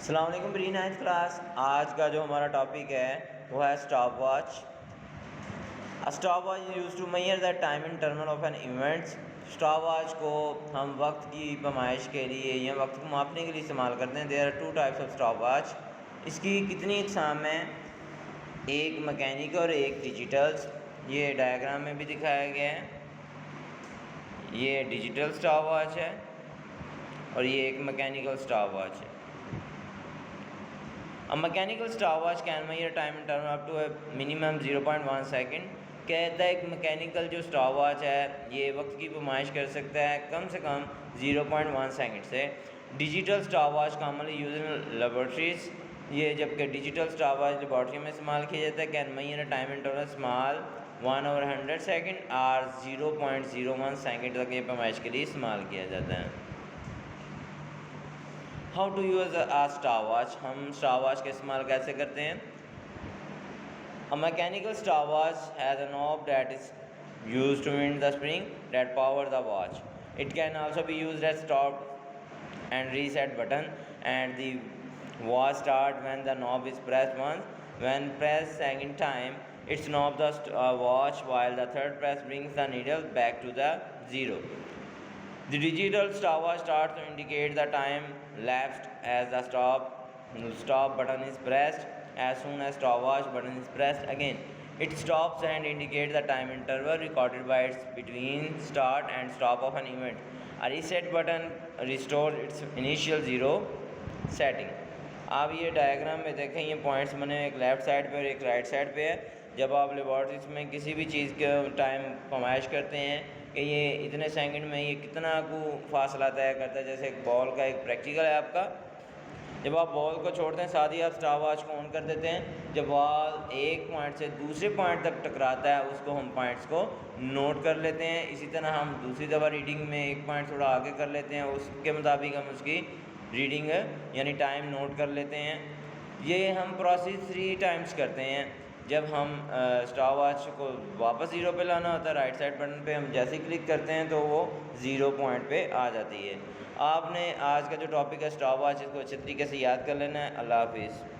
अस्सलाम वालेकुम pre ninth class. आज का जो हमारा टॉपिक है वो है stop watch. Stop watch is use to measure the time in terminal of an events. Stop watch को हम वक्त की पैमाइश के लिए या वक्त को मापने के लिए इस्तेमाल करते हैं। There are two types of stop watch. इसकी कितनी इकसाम हैं? एक मैकेनिकल और एक डिजिटल्स। ये डायग्राम में भी दिखाया गया है। ये डिजिटल स्टॉप वॉच है और ये एक मैकेनिकल स्टॉप वॉच है। A mechanical stopwatch can measure time in terms up to a minimum 0.1 second. कहता है एक मैकेनिकल जो स्टॉप वॉच है ये वक्त की पैमाइश कर सकता है कम से कम 0.1 सेकेंड से। Digital stop watch commonly use in laboratories. ये जबकि डिजिटल स्टॉप वॉच लेबोरेटरी में इस्तेमाल किया जाता है। Can measure time in terminal small 1/100 second और 0.01 सेकेंड तक ये पैमाइश के लिए इस्तेमाल किया जाता है। How to use a stop watch. हम स्टॉप वॉच का इस्तेमाल कैसे करते हैं? A mechanical stopwatch has a knob that is used to wind the spring that powers the watch. It can also be used as stop and reset button, and the watch start when the knob is pressed once. When pressed second time, it stops the watch, while the third press brings the needle back to the zero. The digital stopwatch starts to indicate the time lapsed as the stop button is pressed. As soon as stopwatch button is pressed again, it stops and indicates the time interval recorded by its between start and stop of an event. A reset button restores its initial zero setting. आप ये diagram में देखें, ये points बने एक left side पे और एक राइट साइड पे है। जब आप लेबॉर्ट्रीज में किसी भी चीज़ के टाइम पैमाइश करते हैं कि ये इतने सेकंड में ये कितना को फासला तय करता है, जैसे एक बॉल का एक प्रैक्टिकल है आपका। जब आप बॉल को छोड़ते हैं साथ ही आप स्टॉप वॉच को ऑन कर देते हैं। जब बॉल एक पॉइंट से दूसरे पॉइंट तक टकराता है उसको हम पॉइंट्स को नोट कर लेते हैं। इसी तरह हम दूसरी दफ़ा रीडिंग में एक पॉइंट थोड़ा आगे कर लेते हैं, उसके मुताबिक हम उसकी रीडिंग यानी टाइम नोट कर लेते हैं। ये हम प्रोसेस 3 टाइम्स करते हैं। जब हम स्टॉप वॉच को वापस ज़ीरो पे लाना होता है, राइट साइड बटन पे हम जैसे क्लिक करते हैं तो वो ज़ीरो पॉइंट पे आ जाती है। आपने आज का जो टॉपिक है स्टॉप वॉच, इसको अच्छे तरीके से याद कर लेना है। अल्लाह हाफिज़।